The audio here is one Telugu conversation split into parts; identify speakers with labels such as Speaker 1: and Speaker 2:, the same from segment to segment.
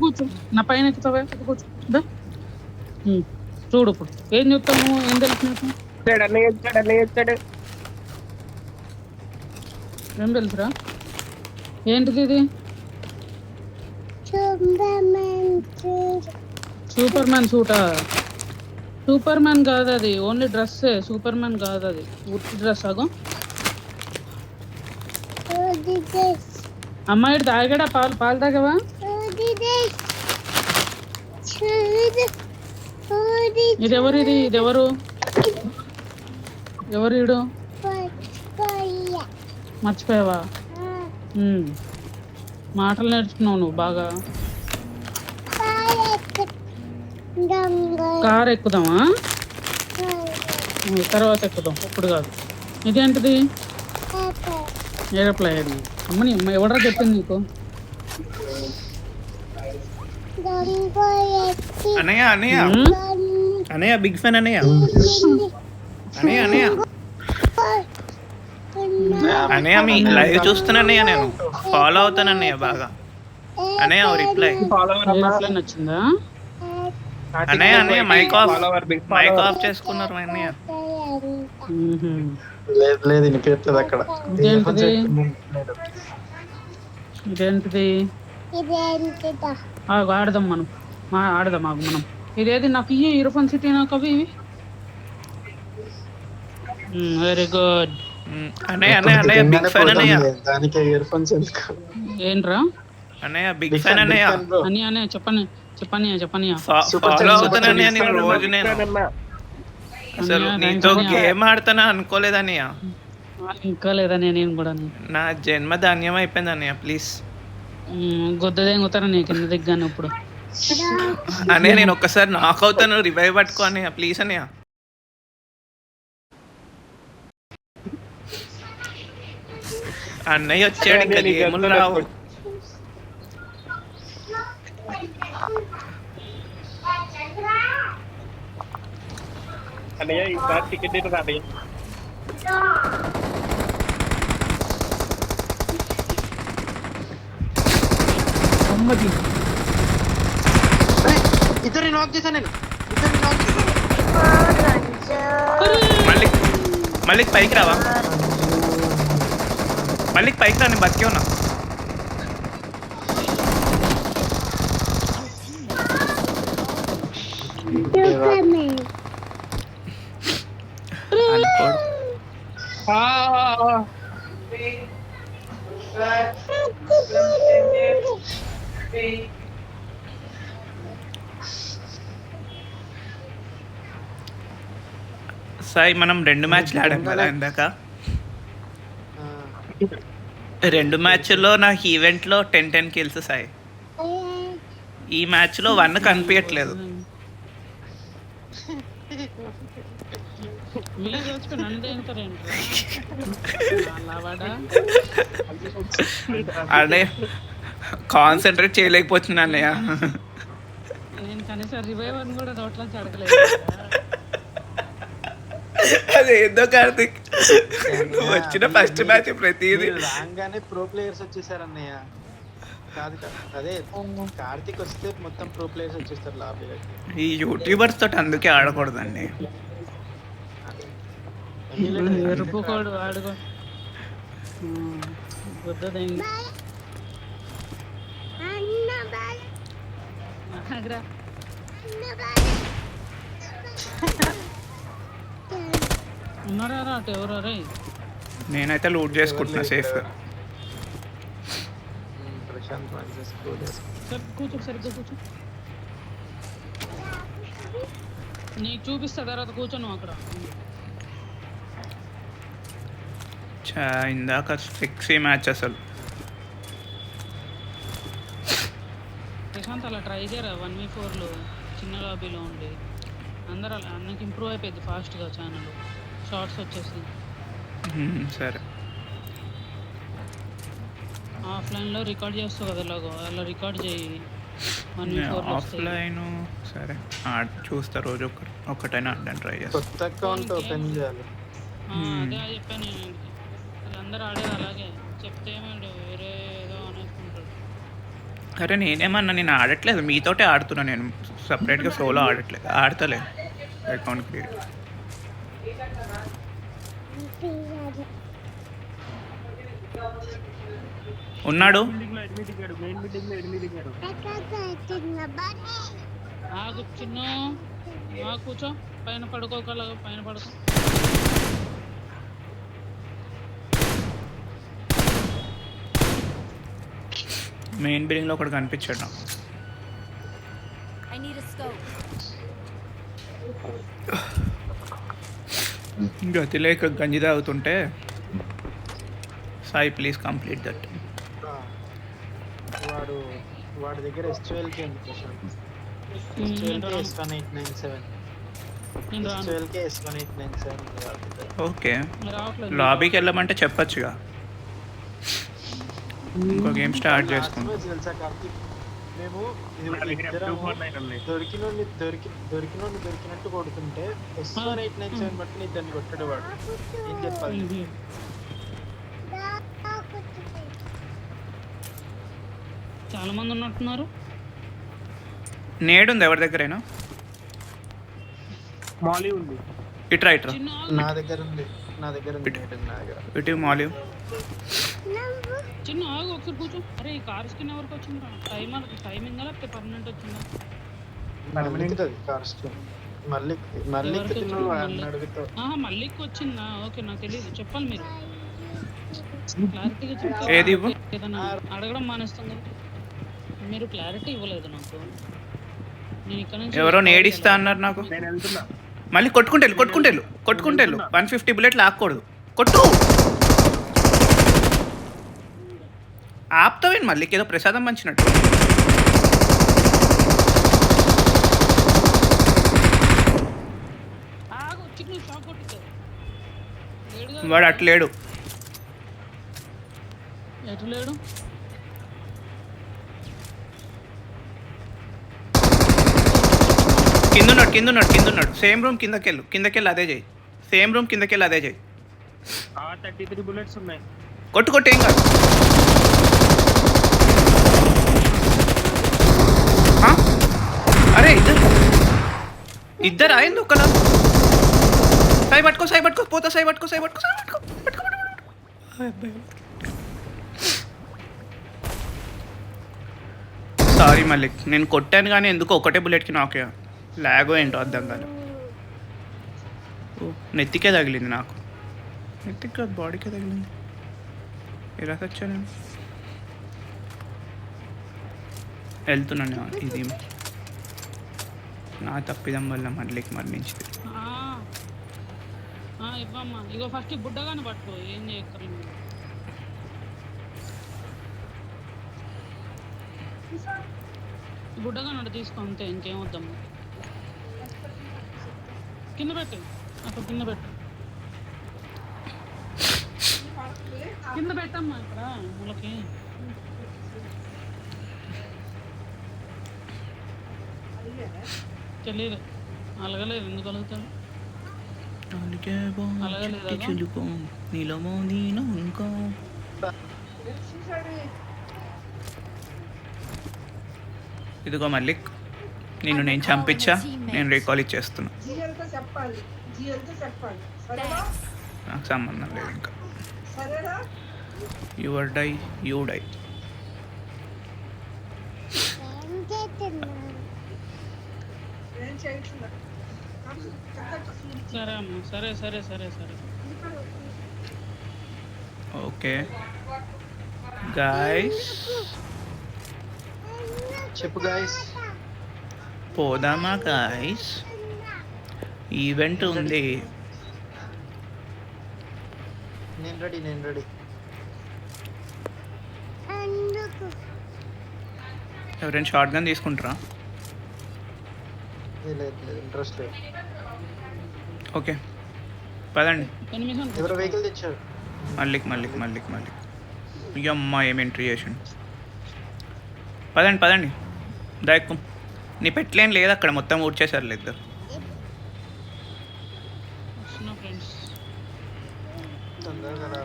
Speaker 1: కూర్చో నా పైన ఎక్కుతావా కూర్చో చూడు ఇప్పుడు ఏం చెప్తావు నువ్వు ఏం తెలుసు ఏం తెలుసురా ఏంటిది ఇది సూపర్ మ్యాన్ సూటా సూపర్ మ్యాన్ కాదు అది ఓన్లీ డ్రెస్సే సూపర్ మ్యాన్ కాదు అది ఉట్టి డ్రెస్ ఆగో అమ్మాయి తాగాడా పాలు తాగవా ఇది ఎవరు ఈడు మర్చిపోయావా మాటలు నేర్చుకున్నావు నువ్వు బాగా కార్ ఎక్కుదామా తర్వాత ఎక్కుదాం ఇప్పుడు కాదు ఇదేంటిది ఏరోప్లేన్ అమ్మని ఎవడరా చెప్పింది నీకు
Speaker 2: అన్నయ్య అన్నయ్య అన్నయ్య బిగ్ ఫ్యాన్ అన్నయ్య అన్నయ్య అన్నయ్య అన్నయ్య మీ లైవ్ చూస్తున్నా అన్నయ్య నేను ఫాలో అవుతాను అన్నయ్య బాగా అన్నయ్య రిప్లై
Speaker 1: వచ్చిందా
Speaker 2: అన్నయ్య అన్నయ్య మైక్ ఆఫ్ చేసుకున్నారు అన్నయ్య
Speaker 3: లేదు వినిపించలేదు అక్కడ
Speaker 1: ఇదేంటిది ఆడదాం మనం ఆడదాం మనం ఇదేది నాకు ఇయర్ ఫోన్ సిటీ నాకు అవి ఇవి వెరీ గుడ్
Speaker 2: అన్నయ్య అన్నయ్య అన్నయ్య బిగ్ ఫ్యాన్ అన్నయ్య
Speaker 3: దానికి ఇయర్ ఫోన్స్ ఎందుకు
Speaker 1: ఏంట్రా
Speaker 2: అన్నయ్య బిగ్ ఫ్యాన్ అన్నయ్య
Speaker 1: అన్నయ్య చెప్పని
Speaker 2: ఫాలో అవుతానన్నయ్య నేను రోజు నేను అసలు నీతో గేమ్ ఆడతానా అనుకోలేదన్నయ్య
Speaker 1: ఇంకా లేదన్నయ్య నేను కూడా
Speaker 2: నా జన్మ ధాన్యం అయిపోయింది అన్నయ్య ప్లీజ్
Speaker 1: గొద్దదేంగుతారా నీ కింద దిగ్గాను ఇప్పుడు
Speaker 2: అన్నయ్య నేను ఒక్కసారి నాక్ అవుతాను రివైవ్ పట్టుకో అన్నయ్య ప్లీజ్ అన్నయ్య అన్నయ్య వచ్చాడు ఇంకా గేములు రావు
Speaker 4: అన్నయ్య ఈసారి టికెట్ రాదయ్య
Speaker 3: ఇద్దరిని నాక్ చేశాను నేను
Speaker 2: మళ్ళీ పైకి రావా మళ్ళీ పైకి రా నేను బతికే ఉన్నా సాయి మనం 2 మ్యాచ్లు ఆడాం కదా ఇందాక 2 మ్యాచ్ల్లో నాకు ఈవెంట్లో 10 కిల్స్ సాయి ఈ మ్యాచ్లో 1 కనిపించట్లేదు అదే కాన్సన్ట్రేట్ చేయలేకపోతున్నా అన్నయ్య
Speaker 1: నేను కనీసం రివైవ్ అని కూడా నోట్లో అడగలేదు
Speaker 2: అదేందో కార్తిక్ నువ్వు వచ్చిన ఫస్ట్ మ్యాచ్ ప్రతిదీ
Speaker 3: రాగానే ప్రో ప్లేయర్స్ వచ్చేసారు అన్నయ్య కాదు అదే కార్తిక్ వస్తే మొత్తం ప్రో ప్లేయర్స్ వచ్చేస్తారు లాబీలోకి
Speaker 2: ఈ యూట్యూబర్స్ తోటి అందుకే ఆడకూడదండి
Speaker 1: ఎరుపుకోడు ఆడుకో వద్దదేంగి ఉన్నారా అటు ఎవరు
Speaker 2: నేనైతే లూట్ చేసుకుంటున్నా సేఫ్గా
Speaker 1: కూర్చో సరిగ్గా కూర్చో నీకు చూపిస్తా తర్వాత కూర్చోను అక్కడ
Speaker 2: ఇందాక సిక్స్ మ్యాచ్ అసలు
Speaker 1: ప్రశాంత్ అలా ట్రై చేయరా 1v4లో చిన్న లాబీలో ఉండి అందరూ అలా అన్నకి ఇంప్రూవ్ అయిపోయింది ఫాస్ట్గా ఛానల్ షార్ట్స్ వచ్చేసి
Speaker 2: సరే
Speaker 1: ఆఫ్లైన్లో రికార్డ్ చేస్తావు కదా ఎలాగో అలా రికార్డ్ చేయి
Speaker 2: ఆఫ్లైన్ సరే చూస్తా రోజు ఒక్కటైనా ఆడడానికి ట్రై చేస్తా
Speaker 3: కొత్త అకౌంట్ ఓపెన్ చేయాలి
Speaker 1: అదే చెప్పాను నేను వీళ్ళందరూ ఆడేది అలాగే చెప్తే ఏమంటే వేరే ఏదో అనేసుకుంటాడు
Speaker 2: అరే నేనేమన్నా, నేను ఆడట్లేదు, మీతోటే ఆడుతున్నా. నేను సపరేట్గా సోలో ఆడట్లేదు, ఆడతలే అకౌంట్ క్రియేట్. ఉన్నాడు.
Speaker 1: ఆగు చిన్న, కూర్చో, పైన పడుకోగలగా, పైన పడుకో.
Speaker 2: మెయిన్ బిల్డింగ్లో ఒకటి కనిపించాడు నాకు.
Speaker 4: I need a scope.
Speaker 2: గతి లేక గంజి తాగుతుంటే సాయి ప్లీజ్ కంప్లీట్ దట్.
Speaker 3: వాడి దగ్గర S12K ఉంది ప్రశాంత్. S12K S1897.
Speaker 1: నేను రాను.
Speaker 3: S12K S1897 ఉంది వాడి దగ్గర.
Speaker 2: ఓకే,
Speaker 1: రావట్లేదు.
Speaker 2: లాబీకి వెళ్ళమంటే చెప్పొచ్చుగా, ఇంకో గేమ్ స్టార్ట్ చేసుకుంటాం.
Speaker 3: Last match తెలుసా కార్తీక్, మేము దొరికినట్టు కొడుతుంటే S1897 బట్టి ఇద్దరిని కొట్టాడు వాడు. ఏం చెప్పాలి?
Speaker 1: చాలా మంది ఉన్నట్టున్నారు.
Speaker 2: నేడుంది ఎవరి దగ్గరైనా?
Speaker 5: మాలీ ఉంది.
Speaker 2: ఇట్రా ఇట్రా,
Speaker 1: చిన్న
Speaker 3: నా దగ్గర ఉంది నా దగ్గర
Speaker 2: ఇటు మాల్యూ.
Speaker 1: చిన్న ఆగు, ఒకసారి కూర్చో. అరే ఈ కార్ స్కిన్ ఎవరికి వచ్చిందా? టైమింగ్ లేకపోతే పర్మనెంట్ వచ్చిందా?
Speaker 3: మళ్ళీ
Speaker 1: మళ్ళీకి వచ్చిందా? ఓకే, నాకు తెలియదు, చెప్పాలి మీరు క్లారిటీగా
Speaker 2: ఏది ఇవ్వు?
Speaker 1: ఏదైనా అడగడం మానేస్తుంది. మీరు క్లారిటీ ఇవ్వలేదు నాకు. నేను ఇక్కడ నుంచి
Speaker 2: ఎవరో నేడిస్తా అన్నారు నాకు.
Speaker 5: నేను వెళ్తున్నా.
Speaker 2: మళ్ళీ కొట్టుకుంటేళ్ళు 150 బుల్లెట్లు ఆకూడదు. కొట్టు, ఆపుతావేంటి మళ్ళీ? ఏదో ప్రసాదం పంచినట్టు.
Speaker 1: ఆగు, చిన్న షాక్ కొట్టించారు.
Speaker 2: వాడు అట్లేడు.
Speaker 1: ఎటు లేడు?
Speaker 2: కిందున్నాడు. సేమ్ రూమ్ కిందకెళ్ళు అదే చేయి. సేమ్ రూమ్ కిందకెళ్ళి అదే చేయి.
Speaker 5: 33 బుల్లెట్స్ ఉన్నాయి.
Speaker 2: కొట్టు ఏం కాదు. ఆ? అరే ఇద్దరు అయింది ఒకలా. సాయి పట్టుకో పోతా. సాయి పట్టుకో. సారీ మల్లిక్, నేను కొట్టాను కానీ ఎందుకు ఒకటే బుల్లెట్కి నాకే లాగో ఏంటో అర్థం కాదు. నెత్తికే తగిలింది నాకు. నెత్తికి కాదు, బాడీకే తగిలింది. ఎలా వచ్చా నేను? వెళ్తున్నాను. ఇది నా తప్పిదం వల్ల మల్లిక్ మరణించింది.
Speaker 1: ఇవ్వమ్మా. ఇగో ఫస్ట్ బుడ్డగానే పట్టుకో, ఏం చేయక్కర్లేదు. బుడ్డగానే తీసుకో, అంతే, ఇంకేం వద్దమ్మా. కింద పెట్టు, అక్కడ కింద పెట్టమ్మా. ఇక్కడ మనకి తెలియదు, అలగలేదు. ఎందుకు అలుగుతాడు?
Speaker 2: ఇదిగో మల్లిక్, నేను చంపించా, నేను రీకాల్ ఇచ్చేస్తున్నా. నాకు సంబంధం లేదు ఇంకా. Your die, you die.
Speaker 1: సరే అమ్మా, సరే.
Speaker 2: ఓకే గాయస్,
Speaker 3: చెప్పు గాయస్.
Speaker 2: పోదామా గాయస్? ఈవెంట్ ఉంది.
Speaker 3: నేను రెడీ.
Speaker 2: ఎవరైనా షార్ట్ గన్ తీసుకుంటారా?
Speaker 3: లేదు, ఇంట్రెస్ట్ లేదు.
Speaker 2: ఓకే పదండి.
Speaker 3: ఎవరు వెహికల్ తెచ్చారు?
Speaker 2: మల్లిక్ అమ్మ ఏం ఎంట్రీ చేసిండు. పదండి దాయక్కు. నీ పెట్టలేం లేదు అక్కడ, మొత్తం ఊడ్చేసారు లేదు.
Speaker 3: తొందరగా రా.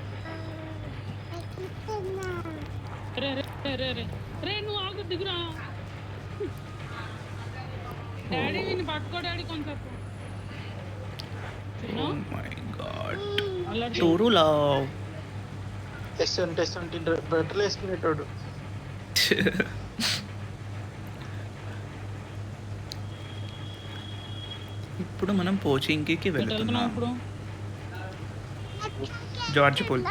Speaker 1: రే రే రే రే రే రే నువ్వు ఆగు దిగురా డాడీ నేను పట్టుకో డాడీ కొంచెం
Speaker 2: ఓ మై గాడ్
Speaker 1: అల్లరి
Speaker 2: టూరు లవ్
Speaker 3: టెస్ట్ బట్టలు వేసుకునేటోడు.
Speaker 2: ఇప్పుడు మనం పోచింగ్కి
Speaker 1: ఎటు వెళ్తున్నావు
Speaker 2: వెళ్తున్నాం.
Speaker 1: ఇప్పుడు
Speaker 2: జార్జ్ పూల్.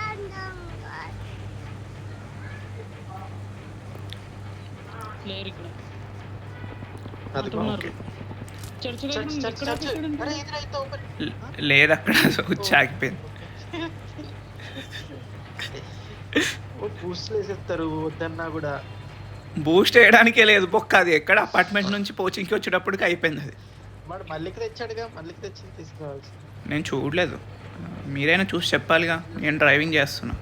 Speaker 1: లేరు ఇక్కడ
Speaker 3: అది
Speaker 1: అటు ఉన్నారు.
Speaker 2: ఓకే.
Speaker 1: చర్చ్ దగ్గర
Speaker 3: చర్చ్
Speaker 1: ఉంది.
Speaker 3: చర్చ్
Speaker 1: ఇక్కడ
Speaker 3: చర్చ్.
Speaker 1: ఇక్కడ
Speaker 3: అరే ఎదురైతే ఓపెన్.
Speaker 2: లేదు అక్కడ వచ్చి ఆగిపోయింది.
Speaker 3: ఓ బూస్ట్లు వేసేస్తారు వద్దన్నా కూడా.
Speaker 2: బూస్ట్ వేయడానికే లేదు బొక్క. అది ఎక్కడ అపార్ట్మెంట్ నుంచి పోచింగ్కి వచ్చేటప్పటికి అయిపోయింది అది.
Speaker 3: వాడు మళ్ళీకి తెచ్చాడుగా, మళ్ళీకి తెచ్చి తీసుకురావాల్సి.
Speaker 2: నేను చూడలేదు, మీరైనా చూసి చెప్పాలిగా. నేను డ్రైవింగ్ చేస్తున్నా.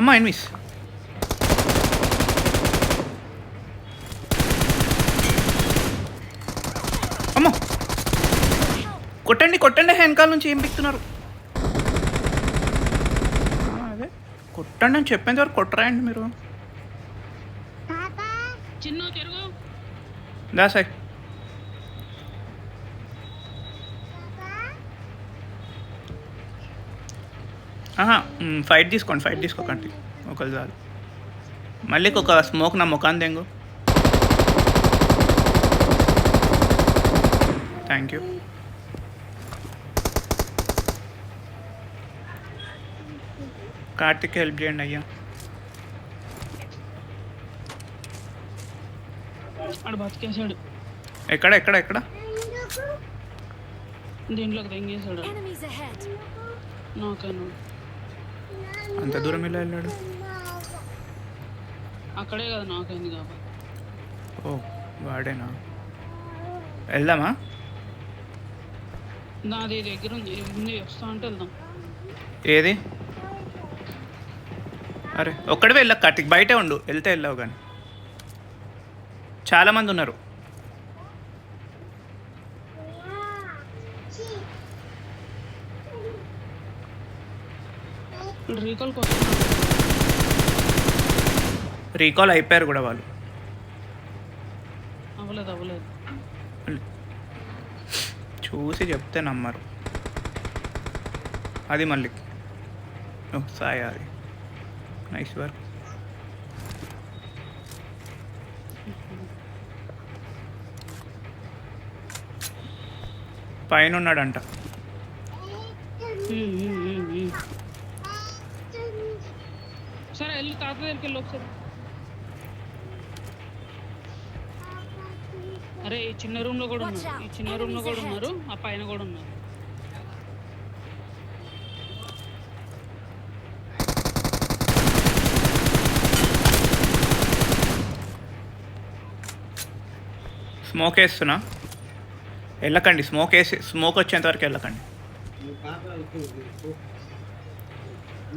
Speaker 2: అమ్మా ఎనిమిస్. అమ్మో కొట్టండి కొట్టండి, వెనకాల నుంచి ఏం పిక్తున్నారు. అదే కొట్టండి అని చెప్పేంత వరకు కొట్టరాయండి మీరు.
Speaker 1: చిన్న తిరుగు
Speaker 2: దాసాయ్ ఫైట్ తీసుకోండి, ఫైట్ తీసుకోకండి ఒకళ్ళు చాలు. మళ్ళీ ఒక స్మోక్ నా ముఖాన్ని తెంగు. Thank you. కార్తిక్ హెల్ప్ చేయండి అయ్యా.
Speaker 1: ఆడు బతికేసాడు.
Speaker 2: ఎక్కడ ఎక్కడ ఎక్కడ?
Speaker 1: దీంట్లోకి తెంగేసాడు.
Speaker 4: Enemies ahead.
Speaker 1: నాకన్నా
Speaker 2: అంత దూరం ఇలా వెళ్ళాడు.
Speaker 1: అక్కడే కదా నాకైంది కాబట్టి.
Speaker 2: ఓ వాడేనా? వెళ్దామా?
Speaker 1: నాది దగ్గర ఉంది వస్తా అంటే వెళ్దాం.
Speaker 2: ఏది? అరే ఒక్కడే వెళ్ళా కార్తిక్, బయటే ఉండు. వెళ్తే వెళ్ళావు కానీ చాలామంది ఉన్నారు.
Speaker 1: రీకాల్ కోసం
Speaker 2: రీకాల్ అయిపోయారు కూడా వాళ్ళు.
Speaker 1: అవ్వలేదు
Speaker 2: చూసి చెప్తే నమ్మరు. అది మళ్ళీ ఓ సాయి, అది నైస్ వర్క్. పైన ఉన్నాడంట.
Speaker 1: సరే వెళ్ళి తాత దగ్గరికి వెళ్ళి ఒకసారి. అరే ఈ చిన్న రూమ్ లో కూడా ఉన్నారు, ఈ చిన్న రూమ్ లో కూడా ఉన్నారు, ఆ పైన కూడా ఉన్నారు.
Speaker 2: స్మోక్ వేస్తున్నా, వెళ్ళకండి. స్మోక్ వచ్చేంత వరకు వెళ్ళకండి.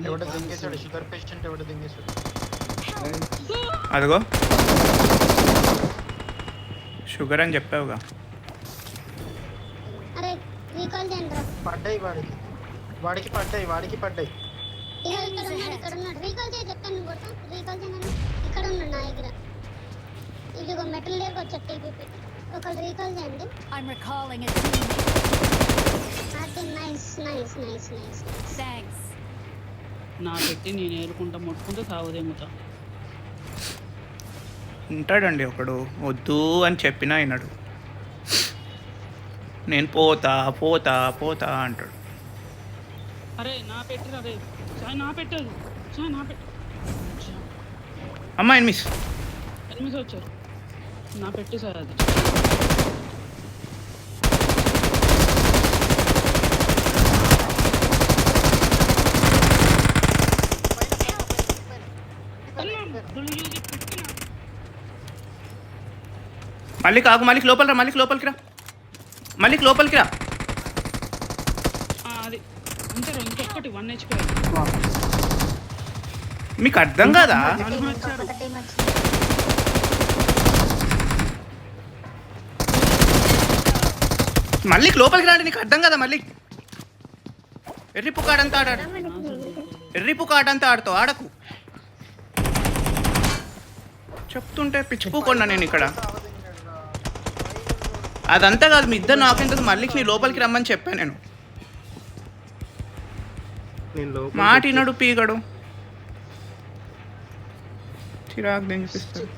Speaker 3: ఎవడో దింగేశాడు, షుగర్ పేషెంట్ ఎవడో దింగేశాడు.
Speaker 2: అదిగో షుగర్ అని చెప్పావుగా.
Speaker 6: అరే రీకాల్ చేయండి రా.
Speaker 3: పడ్డాయి వాడికి పడ్డాయి.
Speaker 6: ఇక్కడ ఉన్నాడు రీకాల్ చేయి చెప్తాను. నువ్వు కొడతా రీకాల్ చేయను. ఇక్కడ ఉన్నాడు నా దగ్గర. ఇదిగో మెటల్ దగ్గర వచ్చాడు టీపీపీ. ఒకళ్ళు రీకాల్ చేయండి.
Speaker 4: I'm recalling a teammate.
Speaker 6: అది నైస్.
Speaker 4: Thanks.
Speaker 1: నా పెట్టి నేను ఏరుకుంటా ముట్టుకుంటే సాగుదేముతా.
Speaker 2: ఉంటాడండి ఒకడు, వద్దు అని చెప్పినా అయినాడు. నేను పోతా పోతా పోతా అంటాడు.
Speaker 1: అరే నా పెట్టి అదే సాయి నా పెట్టాడు, సాయి నా పెట్టు.
Speaker 2: అమ్మా ఎనిమిస్.
Speaker 1: ఎనిమిది వచ్చారు నా పెట్టి సార్. అది
Speaker 2: మళ్ళీ కాకు, మళ్ళీ లోపలికి రా, మళ్ళీ లోపలికి రా.
Speaker 1: అది అంటారు. ఇంకొకటి 1 HP.
Speaker 2: మీకు అర్థం కాదా?
Speaker 1: నాలుగు వచ్చారు.
Speaker 6: ఒక టీం వచ్చింది.
Speaker 2: మళ్ళీ లోపలికి రాండి, నీకు అర్థం కదా? మళ్ళీ ఎర్రిపు కాడంతా ఆడాడు. ఎర్రిపు కాడంతా ఆడుతావు, ఆడకు. చెప్తుంటే పిచ్చిపోకుండా నేను ఇక్కడ. అదంతా కాదు, మీ ఇద్దరు నాకెంత మళ్ళీ నీ లోపలికి రమ్మని చెప్పాను నేను.
Speaker 5: నేను లోపలికి
Speaker 2: మాటినడు పీగడు చిరాకు దింపిస్తాడు.